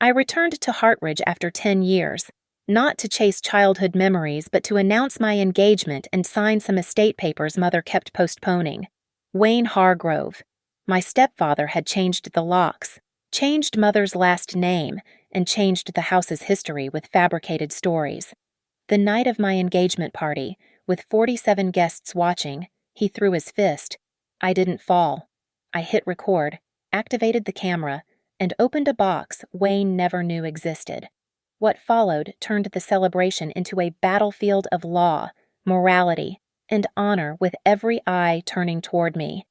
I returned to Hartridge after 10 years, not to chase childhood memories, but to announce my engagement and sign some estate papers Mother kept postponing. Wayne Hargrove. My stepfather had changed the locks, changed Mother's last name, and changed the house's history with fabricated stories. The night of my engagement party, with 47 guests watching, he threw his fist. I didn't fall. I hit record, activated the camera, and opened a box Wayne never knew existed. What followed turned the celebration into a battlefield of law, morality, and honor, with every eye turning toward me.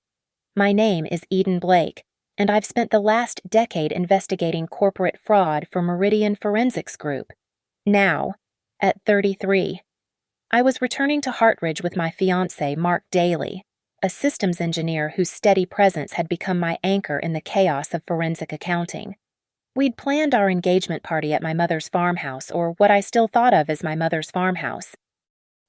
My name is Eden Blake, and I've spent the last decade investigating corporate fraud for Meridian Forensics Group. Now, at 33, I was returning to Hartridge with my fiancé, Mark Daly, a systems engineer whose steady presence had become my anchor in the chaos of forensic accounting. We'd planned our engagement party at my mother's farmhouse, or what I still thought of as my mother's farmhouse.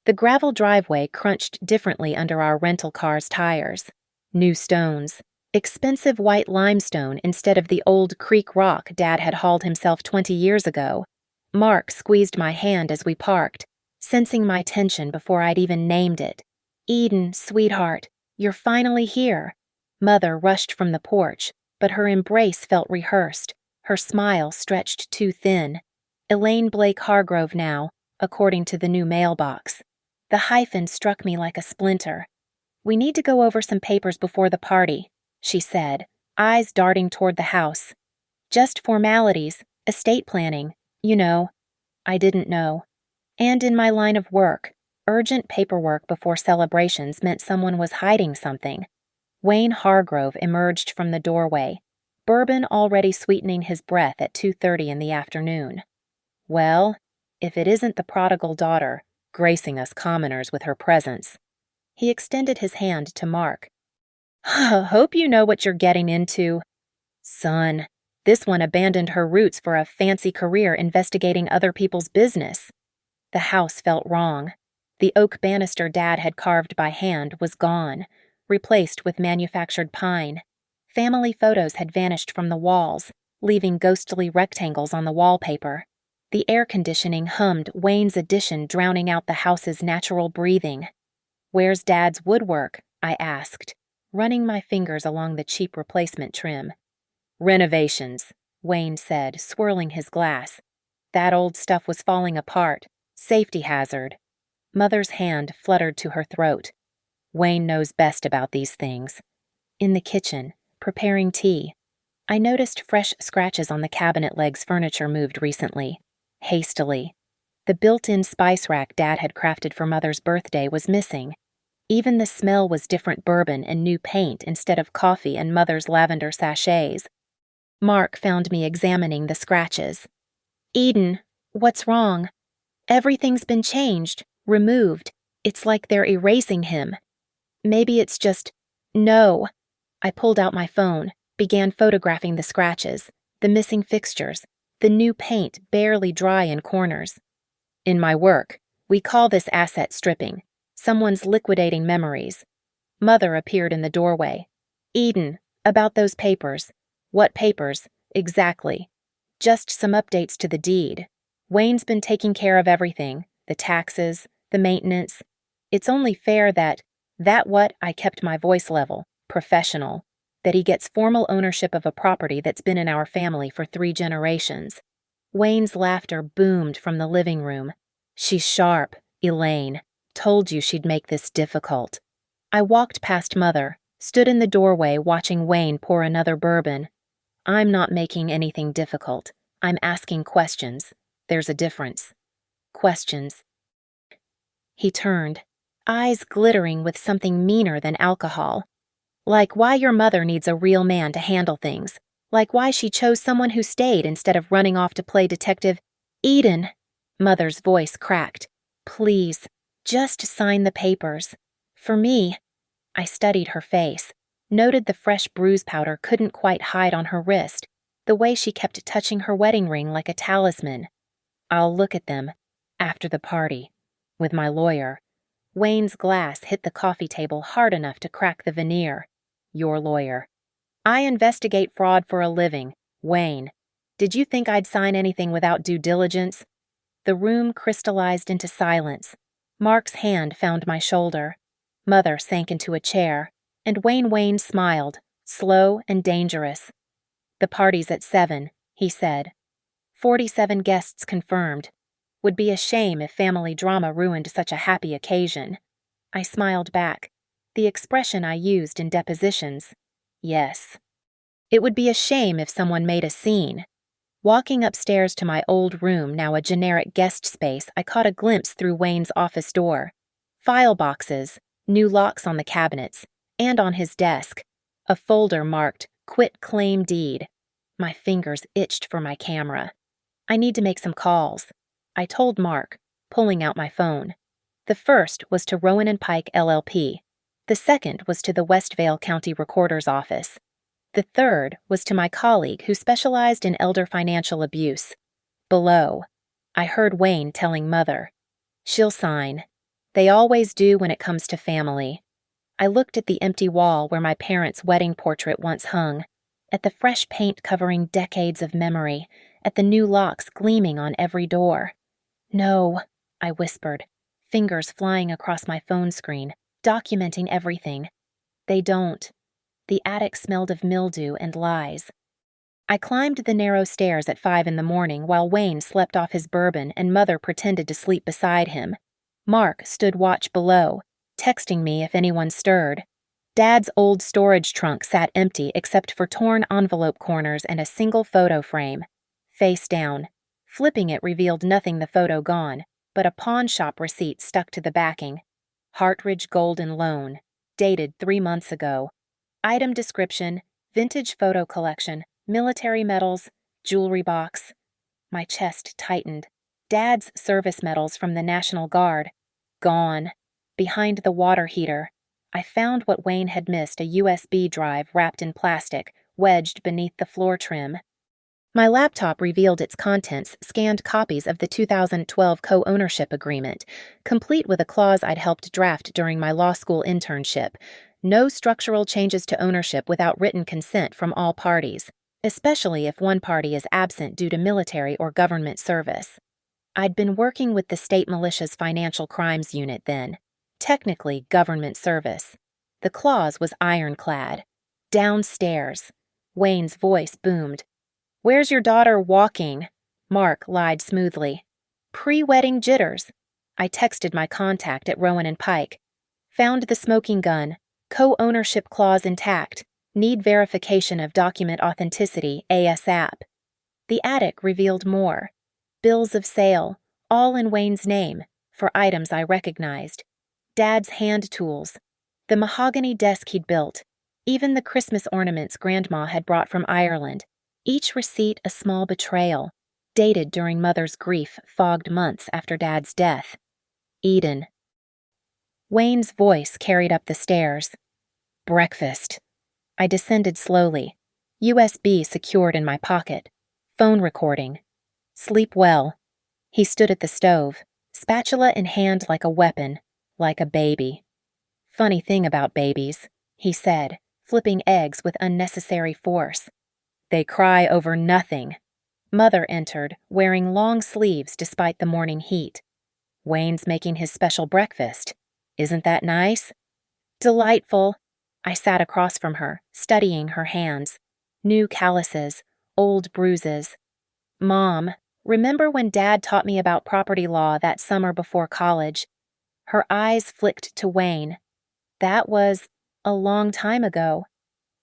The gravel driveway crunched differently under our rental car's tires. New stones, expensive white limestone instead of the old creek rock Dad had hauled himself 20 years ago. Mark squeezed my hand as we parked, sensing my tension before I'd even named it. "Eden, sweetheart, you're finally here." Mother rushed from the porch, but her embrace felt rehearsed, her smile stretched too thin. Elaine Blake Hargrove now, according to the new mailbox. The hyphen struck me like a splinter. "We need to go over some papers before the party," she said, eyes darting toward the house. "Just formalities, estate planning, you know." I didn't know. And in my line of work, urgent paperwork before celebrations meant someone was hiding something. Wayne Hargrove emerged from the doorway, bourbon already sweetening his breath at 2:30 in the afternoon. Well, if it isn't the prodigal daughter, gracing us commoners with her presence. He extended his hand to Mark. "Hope you know what you're getting into." "Son, this one abandoned her roots for a fancy career investigating other people's business." The house felt wrong. The oak banister Dad had carved by hand was gone, replaced with manufactured pine. Family photos had vanished from the walls, leaving ghostly rectangles on the wallpaper. The air conditioning hummed Wayne's addition, drowning out the house's natural breathing. "Where's Dad's woodwork?" I asked, running my fingers along the cheap replacement trim. "Renovations," Wayne said, swirling his glass. "That old stuff was falling apart. Safety hazard." Mother's hand fluttered to her throat. "Wayne knows best about these things." In the kitchen, preparing tea, I noticed fresh scratches on the cabinet legs furniture moved recently. Hastily. The built-in spice rack Dad had crafted for Mother's birthday was missing. Even the smell was different bourbon and new paint instead of coffee and Mother's lavender sachets. Mark found me examining the scratches. "Eden, what's wrong?" "Everything's been changed, removed. It's like they're erasing him." "Maybe it's just—" "No." I pulled out my phone, began photographing the scratches, the missing fixtures, the new paint barely dry in corners. "In my work, we call this asset stripping. Someone's liquidating memories." Mother appeared in the doorway. "Eden, about those papers." "What papers? Exactly." "Just some updates to the deed. Wayne's been taking care of everything, the taxes, the maintenance. It's only fair that what I kept my voice level, professional, that he gets formal ownership of a property that's been in our family for 3 generations. Wayne's laughter boomed from the living room. "She's sharp, Elaine. Told you she'd make this difficult." I walked past Mother, stood in the doorway watching Wayne pour another bourbon. "I'm not making anything difficult. I'm asking questions. There's a difference." "Questions." He turned, eyes glittering with something meaner than alcohol. "Like why your mother needs a real man to handle things. Like why she chose someone who stayed instead of running off to play detective." "Eden," Mother's voice cracked. "Please, just sign the papers. For me." I studied her face, noted the fresh bruise powder couldn't quite hide on her wrist, the way she kept touching her wedding ring like a talisman. "I'll look at them. After the party. With my lawyer." Wayne's glass hit the coffee table hard enough to crack the veneer. "Your lawyer." "I investigate fraud for a living. Wayne." Did you think I'd sign anything without due diligence? The room crystallized into silence. Mark's hand found my shoulder. Mother sank into a chair, and Wayne smiled, slow and dangerous. The party's at 7, he said. 47 guests confirmed. Would be a shame if family drama ruined such a happy occasion. I smiled back, the expression I used in depositions. Yes. It would be a shame if someone made a scene. Walking upstairs to my old room, now a generic guest space, I caught a glimpse through Wayne's office door. File boxes, new locks on the cabinets, and on his desk, a folder marked Quit Claim Deed. My fingers itched for my camera. I need to make some calls, I told Mark, pulling out my phone. The first was to Rowan & Pike LLP. The second was to the Westvale County Recorder's Office. The third was to my colleague who specialized in elder financial abuse. Below, I heard Wayne telling Mother, "She'll sign. They always do when it comes to family." I looked at the empty wall where my parents' wedding portrait once hung, at the fresh paint covering decades of memory, at the new locks gleaming on every door. "No," I whispered, fingers flying across my phone screen, documenting everything. "They don't." The attic smelled of mildew and lies. I climbed the narrow stairs at 5 in the morning while Wayne slept off his bourbon and Mother pretended to sleep beside him. Mark stood watch below, texting me if anyone stirred. Dad's old storage trunk sat empty except for torn envelope corners and a single photo frame. Face down. Flipping it revealed nothing the photo gone, but a pawn shop receipt stuck to the backing. Hartridge Gold and Loan. Dated 3 months ago. Item description, vintage photo collection, military medals, jewelry box. My chest tightened. Dad's service medals from the National Guard. Gone. Behind the water heater. I found what Wayne had missed, a USB drive wrapped in plastic, wedged beneath the floor trim. My laptop revealed its contents, scanned copies of the 2012 co-ownership agreement, complete with a clause I'd helped draft during my law school internship. No structural changes to ownership without written consent from all parties, especially if one party is absent due to military or government service. I'd been working with the state militia's financial crimes unit then, technically government service. The clause was ironclad. Downstairs. Wayne's voice boomed. "Where's your daughter walking?" Mark lied smoothly. "Pre-wedding jitters." I texted my contact at Rowan & Pike. "Found the smoking gun. Co-ownership clause intact. Need verification of document authenticity ASAP." The attic revealed more. Bills of sale, all in Wayne's name, for items I recognized. Dad's hand tools. The mahogany desk he'd built. Even the Christmas ornaments Grandma had brought from Ireland. Each receipt a small betrayal, dated during Mother's grief-fogged months after Dad's death. Eden. Wayne's voice carried up the stairs. "Breakfast." I descended slowly. USB secured in my pocket. Phone recording. "Sleep well." He stood at the stove, spatula in hand like a weapon, like a baby. "Funny thing about babies," he said, flipping eggs with unnecessary force. "They cry over nothing." Mother entered, wearing long sleeves despite the morning heat. "Wayne's making his special breakfast. Isn't that nice?" "Delightful." I sat across from her, studying her hands. New calluses, old bruises. "Mom, remember when Dad taught me about property law that summer before college?" Her eyes flicked to Wayne. "That was a long time ago.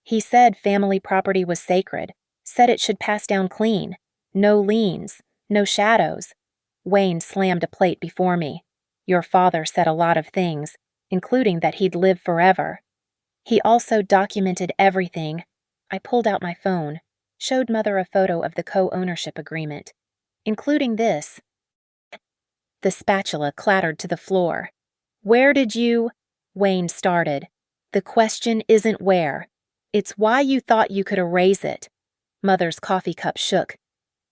He said family property was sacred, said it should pass down clean. No liens, no shadows." Wayne slammed a plate before me. "Your father said a lot of things, including that he'd live forever. He also documented everything." I pulled out my phone, showed Mother a photo of the co-ownership agreement, including this. The spatula clattered to the floor. "Where did you—" Wayne started. "The question isn't where. It's why you thought you could erase it." Mother's coffee cup shook.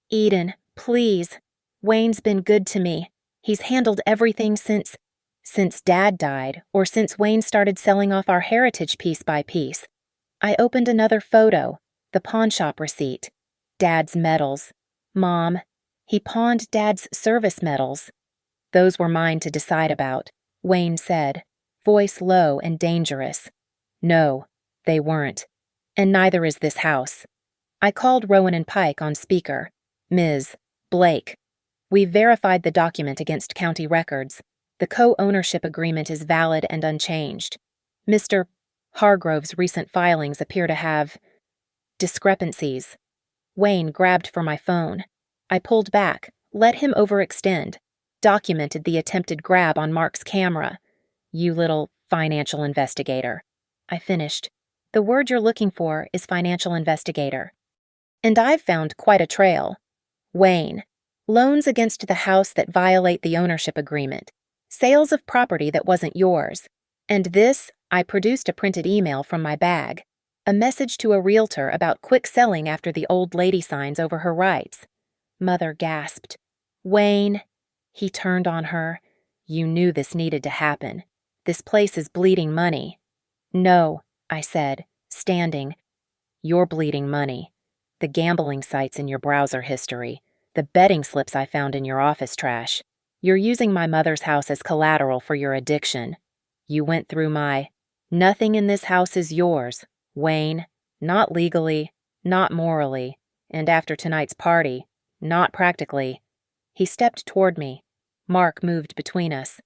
"Eden, please. Wayne's been good to me. He's handled everything since Dad died, or since Wayne started selling off our heritage piece by piece." I opened another photo, the pawnshop receipt. Dad's medals. Mom, he pawned Dad's service medals. Those were mine to decide about, Wayne said, voice low and dangerous. No, they weren't. And neither is this house. I called Rowan and Pike on speaker. Ms. Blake. We've verified the document against county records. The co-ownership agreement is valid and unchanged. Mr. Hargrove's recent filings appear to have discrepancies. Wayne grabbed for my phone. I pulled back, let him overextend, documented the attempted grab on Mark's camera. You little financial investigator. I finished. The word you're looking for is financial investigator. And I've found quite a trail. Wayne. Loans against the house that violate the ownership agreement. Sales of property that wasn't yours. And this, I produced a printed email from my bag. A message to a realtor about quick selling after the old lady signs over her rights. Mother gasped. Wayne. He turned on her. You knew this needed to happen. This place is bleeding money. No, I said, standing. You're bleeding money. The gambling sites in your browser history. The betting slips I found in your office trash. You're using my mother's house as collateral for your addiction. You went through my... Nothing in this house is yours, Wayne. Not legally, not morally, and after tonight's party, not practically. He stepped toward me. Mark moved between us.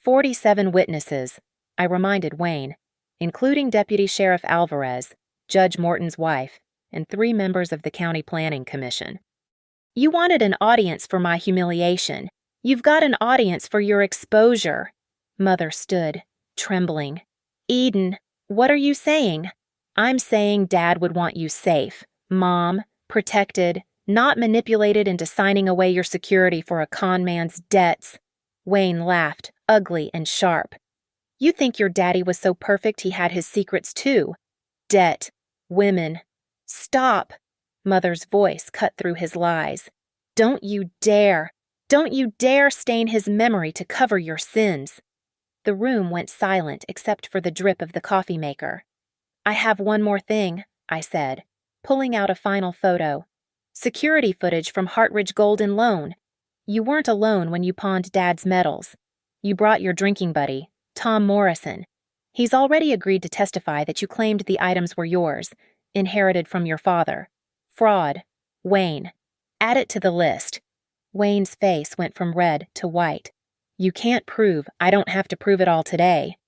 47 witnesses, I reminded Wayne, including Deputy Sheriff Alvarez, Judge Morton's wife, and 3 members of the County Planning Commission. You wanted an audience for my humiliation. You've got an audience for your exposure. Mother stood, trembling. Eden, what are you saying? I'm saying Dad would want you safe, Mom, protected, not manipulated into signing away your security for a con man's debts. Wayne laughed, ugly and sharp. You think your daddy was so perfect he had his secrets too. Debt, women. Stop. Mother's voice cut through his lies. Don't you dare stain his memory to cover your sins. The room went silent except for the drip of the coffee maker. I have one more thing, I said, pulling out a final photo. Security footage from Hartridge Gold and Loan. You weren't alone when you pawned Dad's medals. You brought your drinking buddy, Tom Morrison. He's already agreed to testify that you claimed the items were yours, inherited from your father. Fraud. Wayne. Add it to the list. Wayne's face went from red to white. You can't prove I don't have to prove it all today.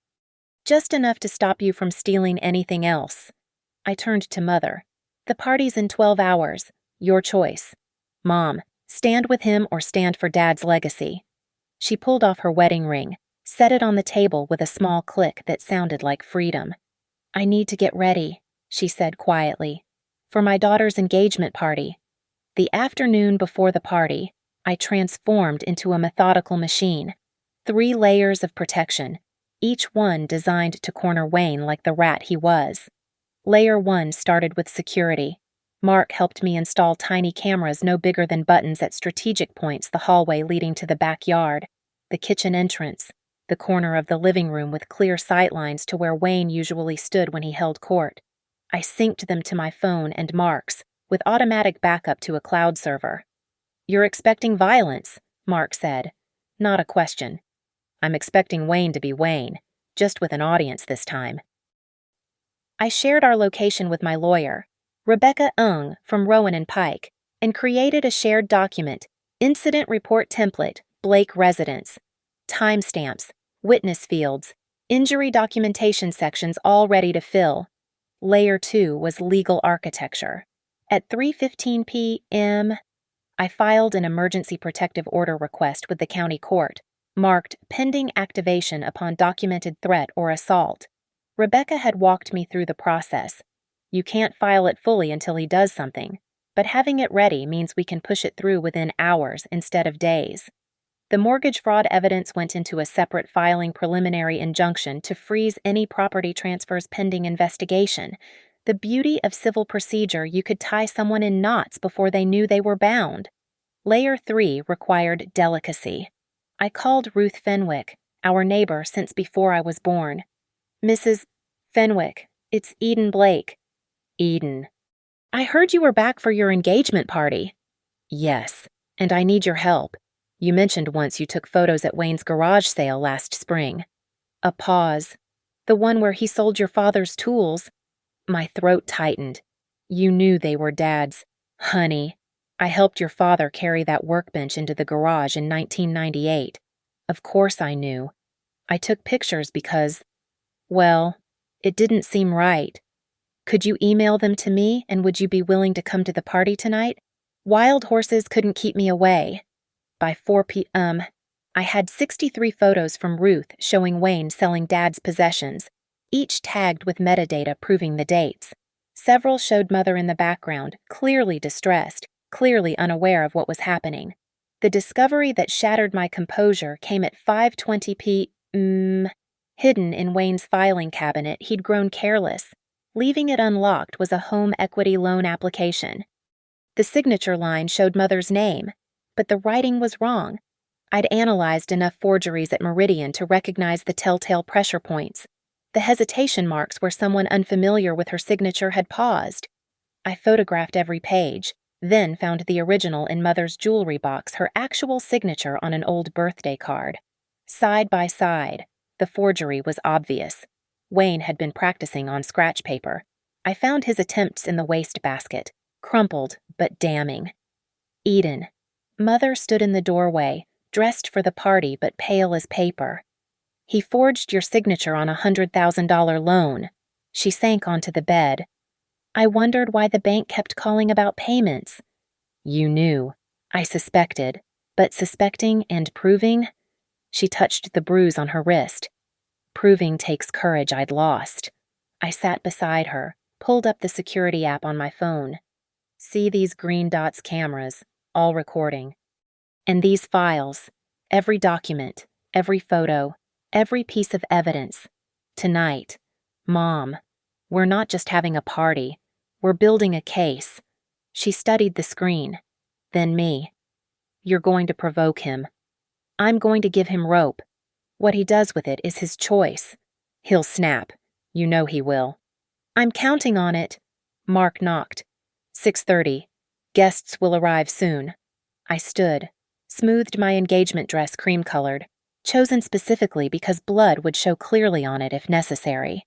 Just enough to stop you from stealing anything else. I turned to Mother. The party's in 12 hours. Your choice. Mom, stand with him or stand for Dad's legacy. She pulled off her wedding ring, set it on the table with a small click that sounded like freedom. I need to get ready, she said quietly, for my daughter's engagement party. The afternoon before the party, I transformed into a methodical machine. 3 layers of protection, each one designed to corner Wayne like the rat he was. Layer 1 started with security. Mark helped me install tiny cameras no bigger than buttons at strategic points, the hallway leading to the backyard, the kitchen entrance, the corner of the living room with clear sightlines to where Wayne usually stood when he held court. I synced them to my phone and Mark's, with automatic backup to a cloud server. You're expecting violence, Mark said. Not a question. I'm expecting Wayne to be Wayne, just with an audience this time. I shared our location with my lawyer, Rebecca Ung from Rowan and Pike, and created a shared document, Incident Report Template, Blake Residence, timestamps, witness fields, injury documentation sections all ready to fill. Layer 2 was legal architecture. At 3:15 p.m., I filed an emergency protective order request with the county court, marked pending activation upon documented threat or assault. Rebecca had walked me through the process. You can't file it fully until he does something, but having it ready means we can push it through within hours instead of days. The mortgage fraud evidence went into a separate filing preliminary injunction to freeze any property transfers pending investigation. The beauty of civil procedure, you could tie someone in knots before they knew they were bound. Layer 3 required delicacy. I called Ruth Fenwick, our neighbor since before I was born. Mrs. Fenwick, it's Eden Blake. Eden. I heard you were back for your engagement party. Yes, and I need your help. You mentioned once you took photos at Wayne's garage sale last spring. A pause. The one where he sold your father's tools. My throat tightened. You knew they were Dad's. Honey, I helped your father carry that workbench into the garage in 1998. Of course I knew. I took pictures because, well, it didn't seem right. Could you email them to me, and would you be willing to come to the party tonight? Wild horses couldn't keep me away. By 4 p.m., I had 63 photos from Ruth showing Wayne selling Dad's possessions, each tagged with metadata proving the dates. Several showed Mother in the background, clearly distressed, clearly unaware of what was happening. The discovery that shattered my composure came at 5:20 p.m. Hidden in Wayne's filing cabinet, he'd grown careless. Leaving it unlocked was a home equity loan application. The signature line showed Mother's name, but the writing was wrong. I'd analyzed enough forgeries at Meridian to recognize the telltale pressure points, the hesitation marks where someone unfamiliar with her signature had paused. I photographed every page, then found the original in Mother's jewelry box, her actual signature on an old birthday card. Side by side, the forgery was obvious. Wayne had been practicing on scratch paper. I found his attempts in the wastebasket, crumpled but damning. Eden. Mother stood in the doorway, dressed for the party but pale as paper. He forged your signature on a $100,000 loan. She sank onto the bed. I wondered why the bank kept calling about payments. You knew. I suspected. But suspecting and proving? She touched the bruise on her wrist. Proving takes courage I'd lost. I sat beside her, pulled up the security app on my phone. See these green dots cameras, all recording. And these files, every document, every photo, every piece of evidence. Tonight, Mom, we're not just having a party. We're building a case. She studied the screen, then me. You're going to provoke him. I'm going to give him rope. What he does with it is his choice. He'll snap. You know he will. I'm counting on it. Mark knocked. 6:30. Guests will arrive soon. I stood, smoothed my engagement dress cream-colored, chosen specifically because blood would show clearly on it if necessary.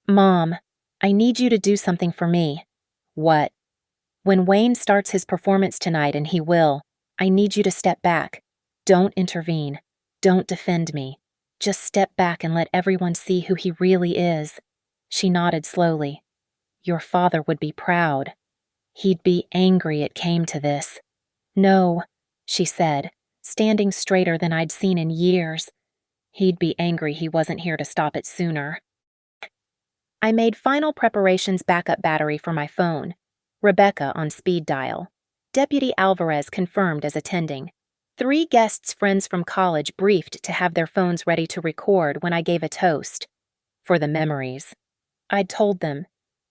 Mom, I need you to do something for me. What? When Wayne starts his performance tonight, and he will, I need you to step back. Don't intervene. Don't defend me. Just step back and let everyone see who he really is. She nodded slowly. Your father would be proud. He'd be angry it came to this. No, she said, standing straighter than I'd seen in years. He'd be angry he wasn't here to stop it sooner. I made final preparations backup battery for my phone. Rebecca on speed dial. Deputy Alvarez confirmed as attending. 3 guests' friends from college briefed to have their phones ready to record when I gave a toast. For the memories. I'd told them.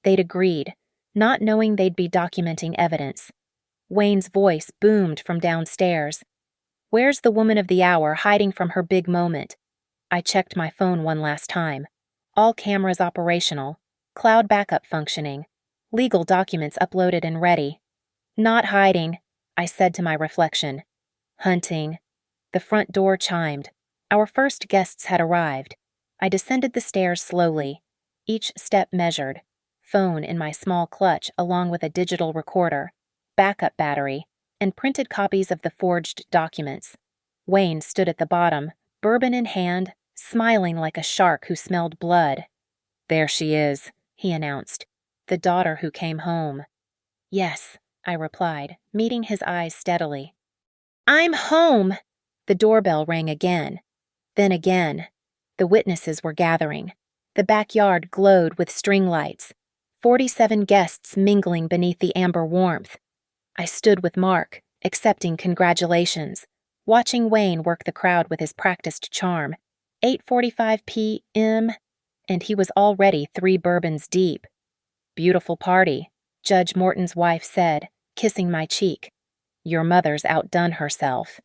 They'd agreed, not knowing they'd be documenting evidence. Wayne's voice boomed from downstairs. Where's the woman of the hour hiding from her big moment? I checked my phone one last time. All cameras operational. Cloud backup functioning. Legal documents uploaded and ready. Not hiding, I said to my reflection. Hunting. The front door chimed. Our first guests had arrived. I descended the stairs slowly, each step measured. Phone in my small clutch along with a digital recorder, backup battery, and printed copies of the forged documents. Wayne stood at the bottom, bourbon in hand, smiling like a shark who smelled blood. There she is, he announced. The daughter who came home. Yes, I replied, meeting his eyes steadily. I'm home! The doorbell rang again. Then again. The witnesses were gathering. The backyard glowed with string lights. 47 guests mingling beneath the amber warmth. I stood with Mark, accepting congratulations, watching Wayne work the crowd with his practiced charm. 8:45 p.m., and he was already 3 bourbons deep. Beautiful party, Judge Morton's wife said, kissing my cheek. Your mother's outdone herself.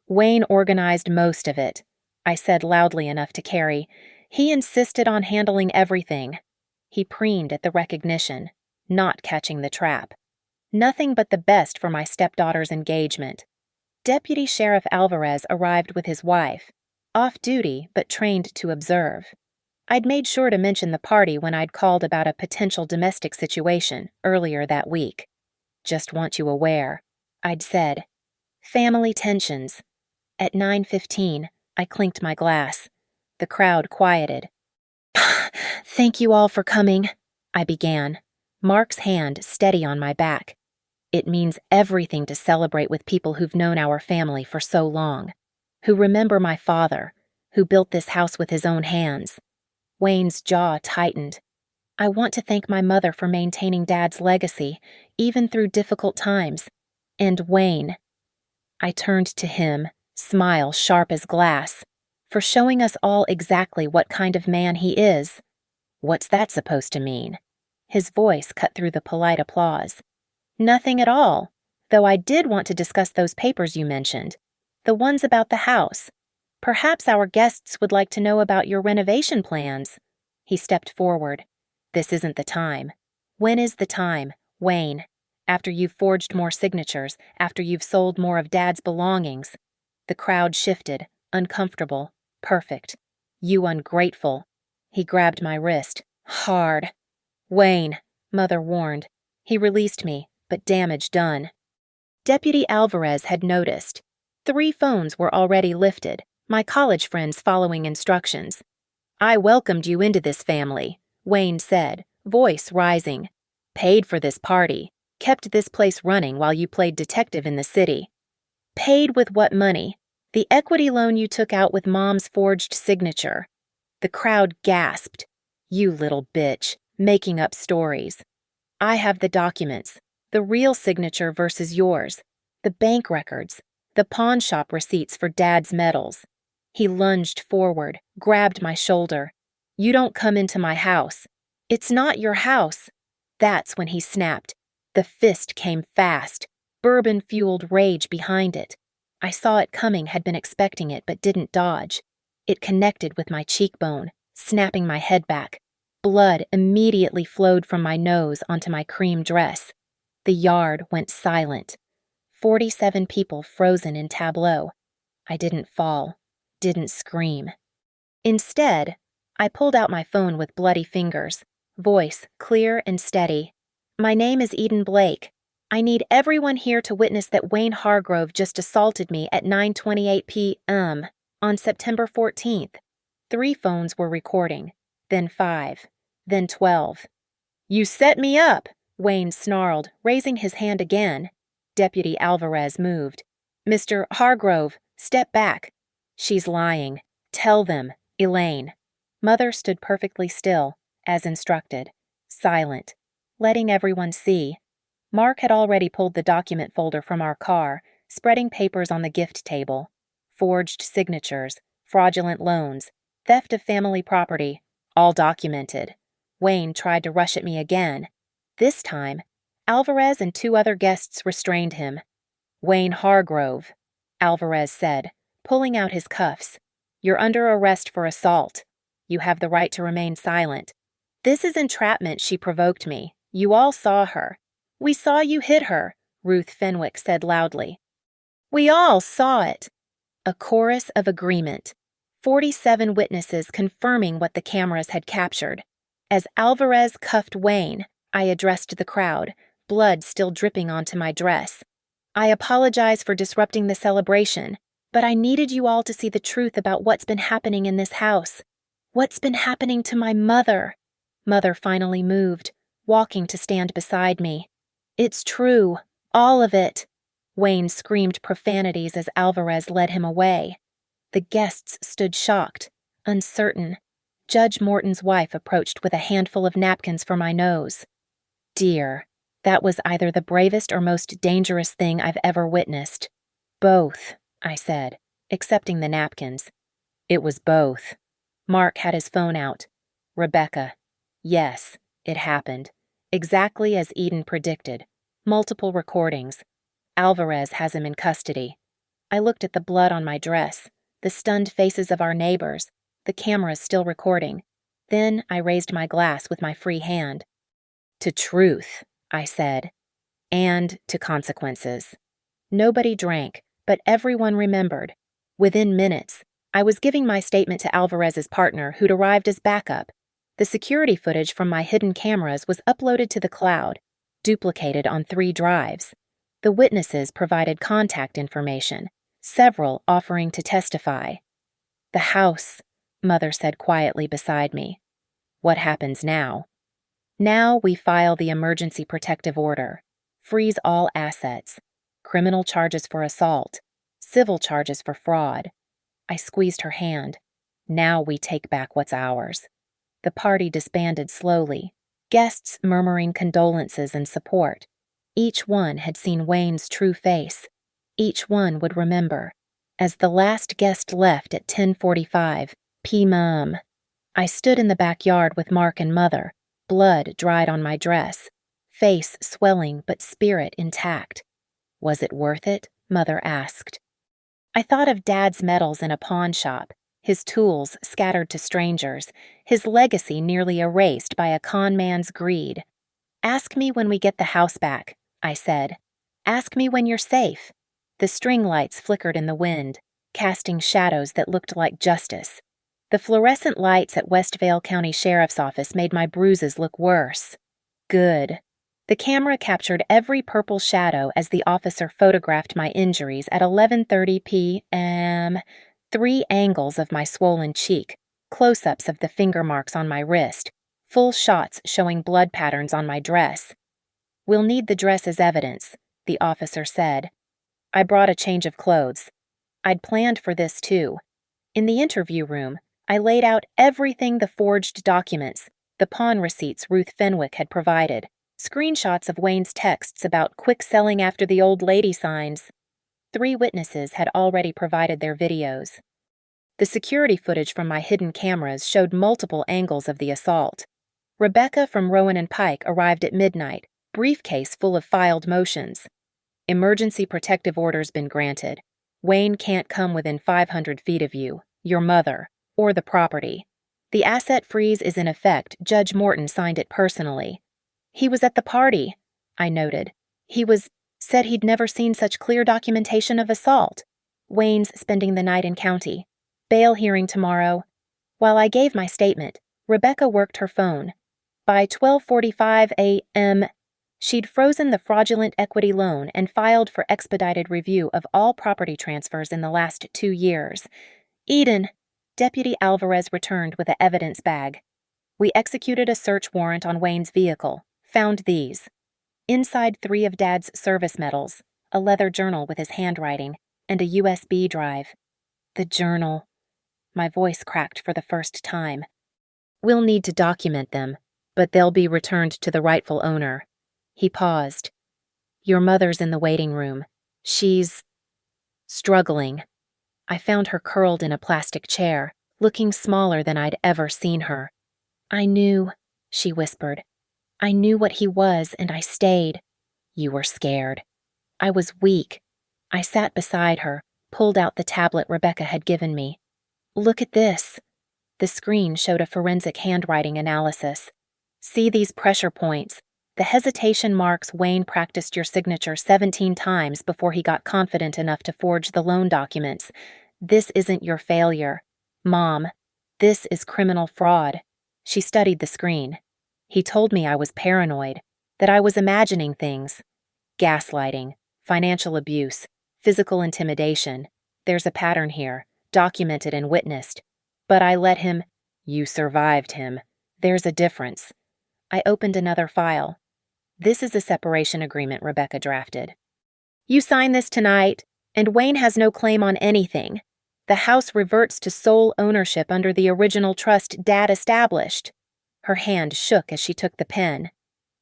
Wayne organized most of it, I said loudly enough to Carrie. He insisted on handling everything. He preened at the recognition, not catching the trap. Nothing but the best for my stepdaughter's engagement. Deputy Sheriff Alvarez arrived with his wife, off duty but trained to observe. I'd made sure to mention the party when I'd called about a potential domestic situation earlier that week. Just want you aware, I'd said. Family tensions. At 9:15, I clinked my glass. The crowd quieted. Thank you all for coming, I began, Mark's hand steady on my back. It means everything to celebrate with people who've known our family for so long, who remember my father, who built this house with his own hands. Wayne's jaw tightened. I want to thank my mother for maintaining Dad's legacy, even through difficult times. And Wayne. I turned to him, smile sharp as glass, for showing us all exactly what kind of man he is. What's that supposed to mean? His voice cut through the polite applause. Nothing at all, though I did want to discuss those papers you mentioned, the ones about the house. Perhaps our guests would like to know about your renovation plans. He stepped forward. This isn't the time. When is the time, Wayne? After you've forged more signatures, after you've sold more of Dad's belongings. The crowd shifted, uncomfortable, perfect. You ungrateful. He grabbed my wrist, hard. Wayne, Mother warned. He released me, but damage done. Deputy Alvarez had noticed. 3 phones were already lifted, my college friends following instructions. I welcomed you into this family, Wayne said, voice rising. Paid for this party, kept this place running while you played detective in the city. Paid with what money? The equity loan you took out with Mom's forged signature. The crowd gasped. You little bitch, making up stories. I have the documents, the real signature versus yours, the bank records, the pawn shop receipts for Dad's medals. He lunged forward, grabbed my shoulder. You don't come into my house. It's not your house. That's when he snapped. The fist came fast, bourbon-fueled rage behind it. I saw it coming, had been expecting it, but didn't dodge. It connected with my cheekbone, snapping my head back. Blood immediately flowed from my nose onto my cream dress. The yard went silent. 47 people frozen in tableau. I didn't fall, didn't scream. Instead, I pulled out my phone with bloody fingers, voice clear and steady. My name is Eden Blake. I need everyone here to witness that Wayne Hargrove just assaulted me at 9:28 p.m. on September 14th. 3 phones were recording, then 5, then 12. You set me up, Wayne snarled, raising his hand again. Deputy Alvarez moved. Mr. Hargrove, step back. She's lying. Tell them, Elaine. Mother stood perfectly still, as instructed, silent, letting everyone see. Mark had already pulled the document folder from our car, spreading papers on the gift table. Forged signatures, fraudulent loans, theft of family property, all documented. Wayne tried to rush at me again. This time, Alvarez and 2 other guests restrained him. Wayne Hargrove, Alvarez said, pulling out his cuffs. You're under arrest for assault. You have the right to remain silent. This is entrapment, she provoked me. You all saw her. We saw you hit her, Ruth Fenwick said loudly. We all saw it. A chorus of agreement. 47 witnesses confirming what the cameras had captured. As Alvarez cuffed Wayne, I addressed the crowd, blood still dripping onto my dress. I apologize for disrupting the celebration, but I needed you all to see the truth about what's been happening in this house. What's been happening to my mother? Mother finally moved, walking to stand beside me. It's true, all of it. Wayne screamed profanities as Alvarez led him away. The guests stood shocked, uncertain. Judge Morton's wife approached with a handful of napkins for my nose. Dear, that was either the bravest or most dangerous thing I've ever witnessed. Both, I said, accepting the napkins. It was both. Mark had his phone out. Rebecca. Yes, it happened. Exactly as Eden predicted. Multiple recordings. Alvarez has him in custody. I looked at the blood on my dress, the stunned faces of our neighbors, the cameras still recording. Then I raised my glass with my free hand. To truth, I said. and to consequences. Nobody drank, but everyone remembered. Within minutes, I was giving my statement to Alvarez's partner, who'd arrived as backup. The security footage from my hidden cameras was uploaded to the cloud, duplicated on 3 drives. The witnesses provided contact information, several offering to testify. "The house," Mother said quietly beside me. "What happens now?" "Now we file the emergency protective order, freeze all assets, criminal charges for assault, civil charges for fraud." I squeezed her hand. "Now we take back what's ours." The party disbanded slowly, guests murmuring condolences and support. Each one had seen Wayne's true face. Each one would remember. As the last guest left at 10:45 p.m., I stood in the backyard with Mark and Mother, blood dried on my dress, face swelling but spirit intact. "Was it worth it?" Mother asked. I thought of Dad's medals in a pawn shop, his tools scattered to strangers, his legacy nearly erased by a con man's greed. "Ask me when we get the house back," I said. "Ask me when you're safe." The string lights flickered in the wind, casting shadows that looked like justice. The fluorescent lights at Westvale County Sheriff's Office made my bruises look worse. Good. The camera captured every purple shadow as the officer photographed my injuries at 11:30 p.m. 3 angles of my swollen cheek, close-ups of the finger marks on my wrist, full shots showing blood patterns on my dress. "We'll need the dress as evidence," the officer said. I brought a change of clothes. I'd planned for this too. In the interview room, I laid out everything: the forged documents, the pawn receipts Ruth Fenwick had provided, screenshots of Wayne's texts about quick selling after the old lady signs. 3 witnesses had already provided their videos. The security footage from my hidden cameras showed multiple angles of the assault. Rebecca from Rowan and Pike arrived at midnight, briefcase full of filed motions. "Emergency protective order's been granted. Wayne can't come within 500 feet of you, your mother, or the property. The asset freeze is in effect. Judge Morton signed it personally." "He was at the party," I noted. Said he'd never seen such clear documentation of assault. "Wayne's spending the night in county. Bail hearing tomorrow." While I gave my statement, Rebecca worked her phone. By 12:45 a.m., she'd frozen the fraudulent equity loan and filed for expedited review of all property transfers in the last 2 years. "Eden," Deputy Alvarez returned with an evidence bag. "We executed a search warrant on Wayne's vehicle. Found these. Inside 3 of Dad's service medals, a leather journal with his handwriting, and a USB drive." The journal. My voice cracked for the first time. "We'll need to document them, but they'll be returned to the rightful owner." He paused. "Your mother's in the waiting room. She's struggling." I found her curled in a plastic chair, looking smaller than I'd ever seen her. "I knew," she whispered. "I knew what he was, and I stayed." "You were scared." I was weak. I sat beside her, pulled out the tablet Rebecca had given me. "Look at this." The screen showed a forensic handwriting analysis. "See these pressure points? The hesitation marks Wayne practiced your signature 17 times before he got confident enough to forge the loan documents. This isn't your failure. Mom, this is criminal fraud." She studied the screen. "He told me I was paranoid, that I was imagining things. Gaslighting, financial abuse, physical intimidation. There's a pattern here, documented and witnessed. But I let him." "You survived him. There's a difference." I opened another file. "This is a separation agreement Rebecca drafted. You sign this tonight, and Wayne has no claim on anything. The house reverts to sole ownership under the original trust Dad established." Her hand shook as she took the pen.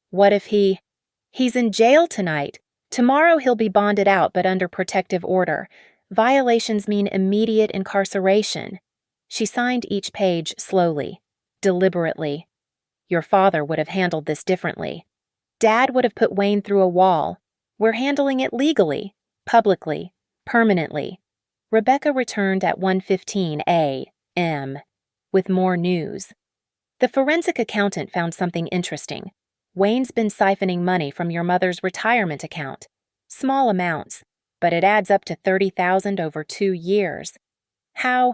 "What if he's in jail tonight? Tomorrow he'll be bonded out, but under protective order. Violations mean immediate incarceration." She signed each page slowly, deliberately. "Your father would have handled this differently. Dad would have put Wayne through a wall. We're handling it legally, publicly, permanently." Rebecca returned at 1:15 a.m. with more news. The forensic accountant found something interesting. Wayne's been siphoning money from your mother's retirement account. Small amounts, but it adds up to $30,000 over 2 years. How?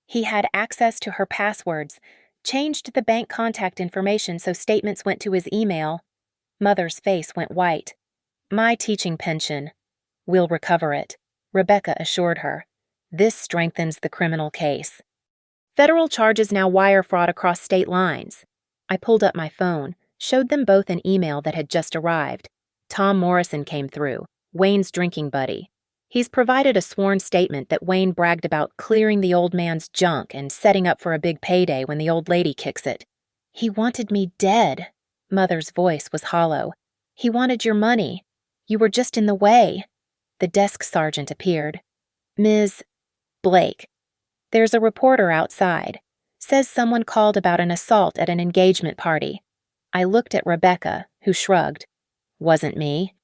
He had access to her passwords, changed the bank contact information so statements went to his email. Mother's face went white. My teaching pension. We'll recover it, Rebecca assured her. This strengthens the criminal case. Federal charges now wire fraud across state lines. I pulled up my phone, showed them both an email that had just arrived. Tom Morrison came through, Wayne's drinking buddy. He's provided a sworn statement that Wayne bragged about clearing the old man's junk and setting up for a big payday when the old lady kicks it. He wanted me dead. Mother's voice was hollow. He wanted your money. You were just in the way. The desk sergeant appeared. Ms. Blake. There's a reporter outside. Says someone called about an assault at an engagement party. I looked at Rebecca, who shrugged. Wasn't me.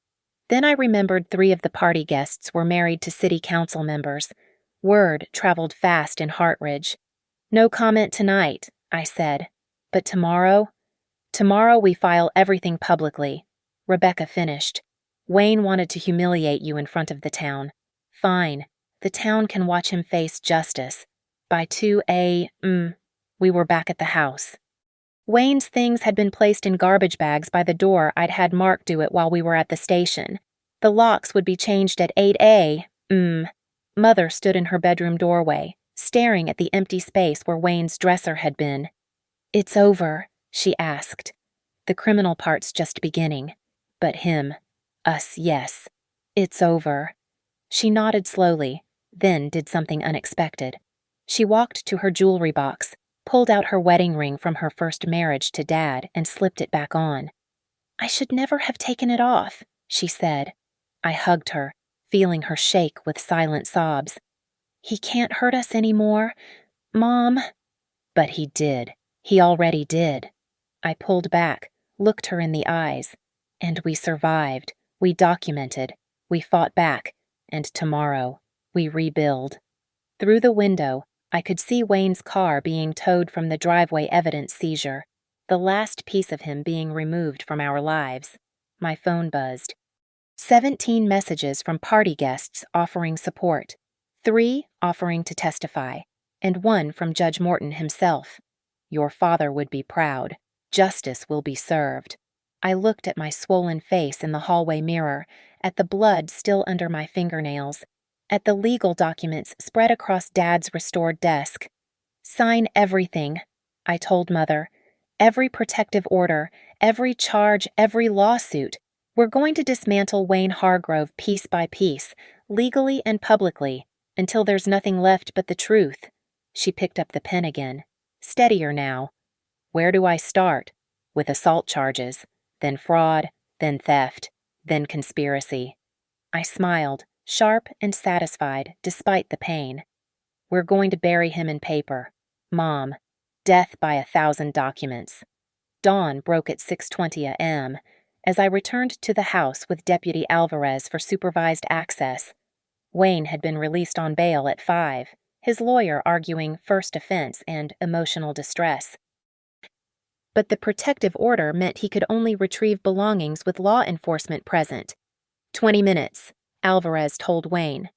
Then I remembered 3 of the party guests were married to city council members. Word traveled fast in Hartridge. No comment tonight, I said. But tomorrow? Tomorrow we file everything publicly. Rebecca finished. Wayne wanted to humiliate you in front of the town. Fine. The town can watch him face justice. By 2 a.m., we were back at the house. Wayne's things had been placed in garbage bags by the door. I'd had Mark do it while we were at the station. The locks would be changed at 8 a.m. Mother stood in her bedroom doorway, staring at the empty space where Wayne's dresser had been. It's over, she asked. The criminal part's just beginning. But him. Us, yes. It's over. She nodded slowly, then did something unexpected. She walked to her jewelry box, pulled out her wedding ring from her first marriage to Dad, and slipped it back on. I should never have taken it off, she said. I hugged her, feeling her shake with silent sobs. He can't hurt us anymore, Mom. But he did. He already did. I pulled back, looked her in the eyes. And we survived. We documented. We fought back. And tomorrow, we rebuild. Through the window, I could see Wayne's car being towed from the driveway evidence seizure, the last piece of him being removed from our lives. My phone buzzed. 17 messages from party guests offering support, 3 offering to testify, and 1 from Judge Morton himself. Your father would be proud. Justice will be served. I looked at my swollen face in the hallway mirror, at the blood still under my fingernails, at the legal documents spread across Dad's restored desk. Sign everything, I told Mother. Every protective order, every charge, every lawsuit. We're going to dismantle Wayne Hargrove piece by piece, legally and publicly, until there's nothing left but the truth. She picked up the pen again. Steadier now. Where do I start? With assault charges, then fraud, then theft, then conspiracy. I smiled, sharp and satisfied despite the pain. We're going to bury him in paper. Mom. Death by 1,000 documents. Dawn broke at 6:20 a.m. as I returned to the house with Deputy Alvarez for supervised access. Wayne had been released on bail at 5, his lawyer arguing first offense and emotional distress. But the protective order meant he could only retrieve belongings with law enforcement present. 20 minutes, Alvarez told Wayne.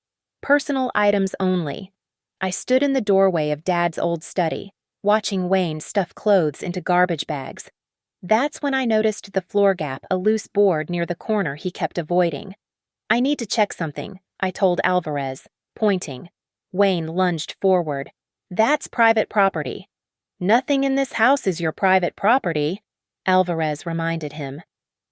Personal items only. I stood in the doorway of Dad's old study, watching Wayne stuff clothes into garbage bags. That's when I noticed the floor gap, a loose board near the corner he kept avoiding. I need to check something, I told Alvarez, pointing. Wayne lunged forward. That's private property. Nothing in this house is your private property, Alvarez reminded him.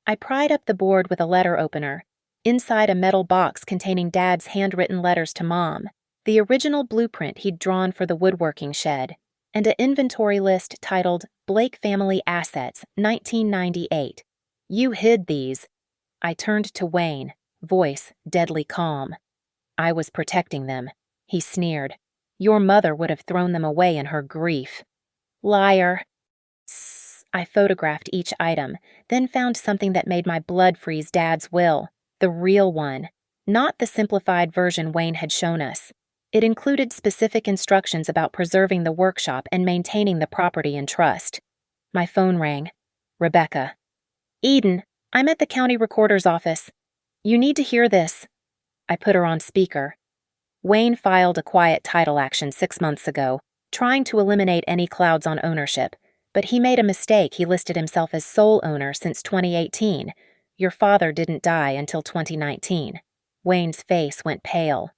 I pried up the board with a letter opener. Inside a metal box containing Dad's handwritten letters to Mom, the original blueprint he'd drawn for the woodworking shed, and an inventory list titled Blake Family Assets, 1998. You hid these. I turned to Wayne, voice deadly calm. I was protecting them, he sneered. Your mother would have thrown them away in her grief. Liar. I photographed each item, then found something that made my blood freeze. Dad's will. The real one. Not the simplified version Wayne had shown us. It included specific instructions about preserving the workshop and maintaining the property in trust. My phone rang. Rebecca. Eden, I'm at the county recorder's office. You need to hear this. I put her on speaker. Wayne filed a quiet title action 6 months ago, trying to eliminate any clouds on ownership, but he made a mistake. He listed himself as sole owner since 2018. Your father didn't die until 2019. Wayne's face went pale.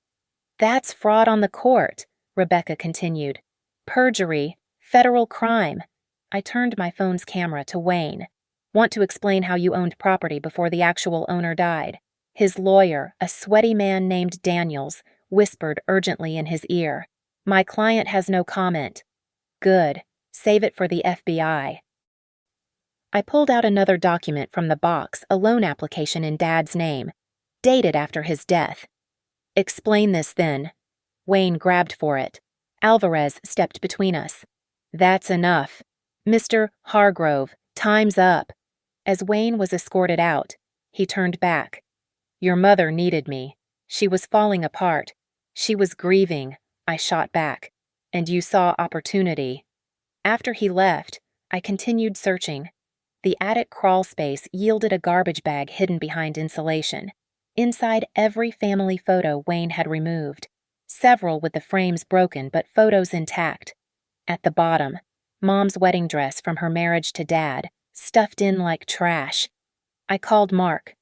That's fraud on the court, Rebecca continued. Perjury, federal crime. I turned my phone's camera to Wayne. Want to explain how you owned property before the actual owner died? His lawyer, a sweaty man named Daniels, whispered urgently in his ear. My client has no comment. Good. Save it for the FBI. I pulled out another document from the box, a loan application in Dad's name, dated after his death. Explain this then. Wayne grabbed for it. Alvarez stepped between us. That's enough. Mr. Hargrove, time's up. As Wayne was escorted out, he turned back. Your mother needed me. She was falling apart. She was grieving, I shot back. And you saw opportunity. After he left, I continued searching. The attic crawl space yielded a garbage bag hidden behind insulation. Inside every family photo Wayne had removed, several with the frames broken but photos intact. At the bottom, Mom's wedding dress from her marriage to Dad, stuffed in like trash. I called Mark.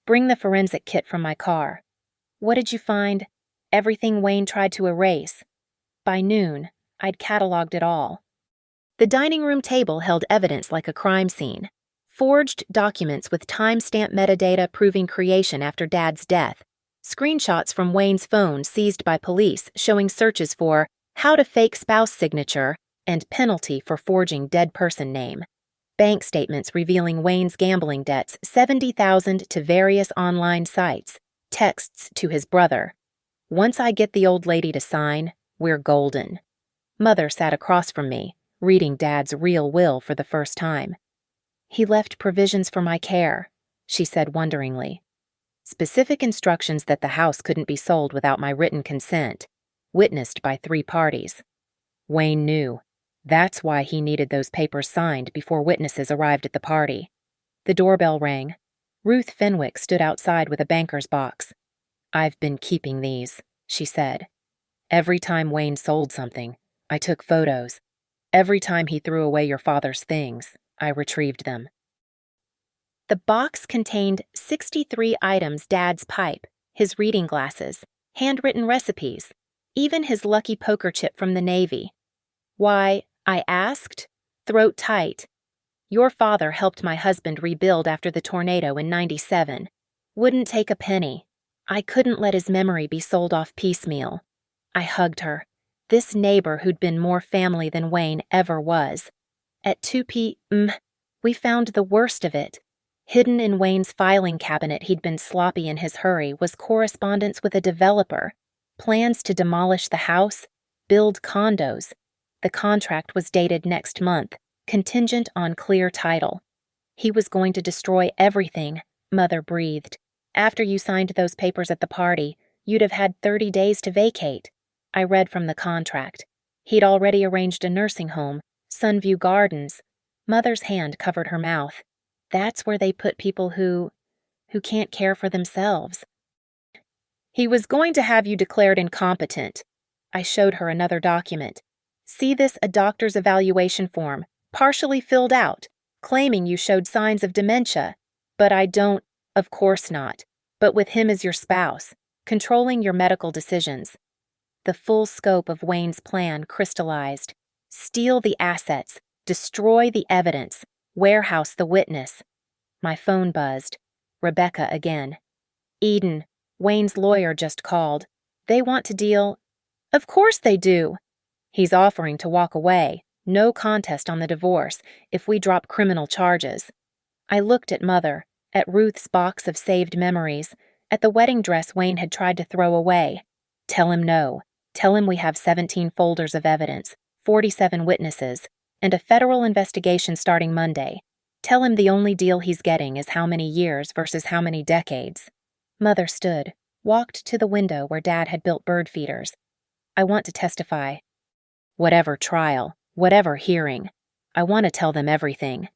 Bring the forensic kit from my car. What did you find? Everything Wayne tried to erase. By noon, I'd cataloged it all. The dining room table held evidence like a crime scene. Forged documents with timestamp metadata proving creation after Dad's death. Screenshots from Wayne's phone seized by police showing searches for how to fake spouse signature and penalty for forging dead person name. Bank statements revealing Wayne's gambling debts, $70,000 to various online sites. Texts to his brother. Once I get the old lady to sign, we're golden. Mother sat across from me, reading Dad's real will for the first time. He left provisions for my care, she said wonderingly. Specific instructions that the house couldn't be sold without my written consent, witnessed by 3 parties. Wayne knew. That's why he needed those papers signed before witnesses arrived at the party. The doorbell rang. Ruth Fenwick stood outside with a banker's box. I've been keeping these, she said. Every time Wayne sold something, I took photos. Every time he threw away your father's things, I retrieved them. The box contained 63 items: Dad's pipe, his reading glasses, handwritten recipes, even his lucky poker chip from the Navy. Why, I asked, throat tight. Your father helped my husband rebuild after the tornado in '97. Wouldn't take a penny. I couldn't let his memory be sold off piecemeal. I hugged her. This neighbor who'd been more family than Wayne ever was. At 2 p.m., we found the worst of it. Hidden in Wayne's filing cabinet, he'd been sloppy in his hurry, was correspondence with a developer. Plans to demolish the house, build condos. The contract was dated next month, contingent on clear title. He was going to destroy everything, Mother breathed. After you signed those papers at the party, you'd have had 30 days to vacate. I read from the contract. He'd already arranged a nursing home, Sunview Gardens. Mother's hand covered her mouth. That's where they put people who can't care for themselves. He was going to have you declared incompetent. I showed her another document. See this, a doctor's evaluation form, partially filled out, claiming you showed signs of dementia. But I don't, of course not. But with him as your spouse, controlling your medical decisions. The full scope of Wayne's plan crystallized. Steal the assets, destroy the evidence, warehouse the witness. My phone buzzed. Rebecca again. Eden, Wayne's lawyer just called. They want to deal. Of course they do. He's offering to walk away. No contest on the divorce if we drop criminal charges. I looked at Mother, at Ruth's box of saved memories, at the wedding dress Wayne had tried to throw away. Tell him no. Tell him we have 17 folders of evidence, 47 witnesses, and a federal investigation starting Monday. Tell him the only deal he's getting is how many years versus how many decades. Mother stood, walked to the window where Dad had built bird feeders. I want to testify. Whatever trial, whatever hearing, I want to tell them everything.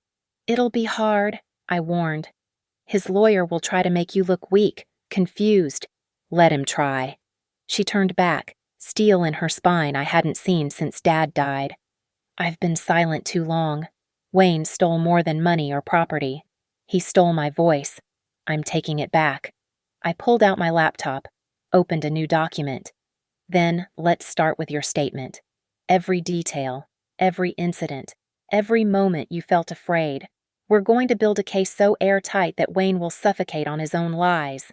It'll be hard, I warned. His lawyer will try to make you look weak, confused. Let him try. She turned back, steel in her spine I hadn't seen since Dad died. I've been silent too long. Wayne stole more than money or property. He stole my voice. I'm taking it back. I pulled out my laptop, opened a new document. Then, let's start with your statement. Every detail, every incident, every moment you felt afraid. We're going to build a case so airtight that Wayne will suffocate on his own lies.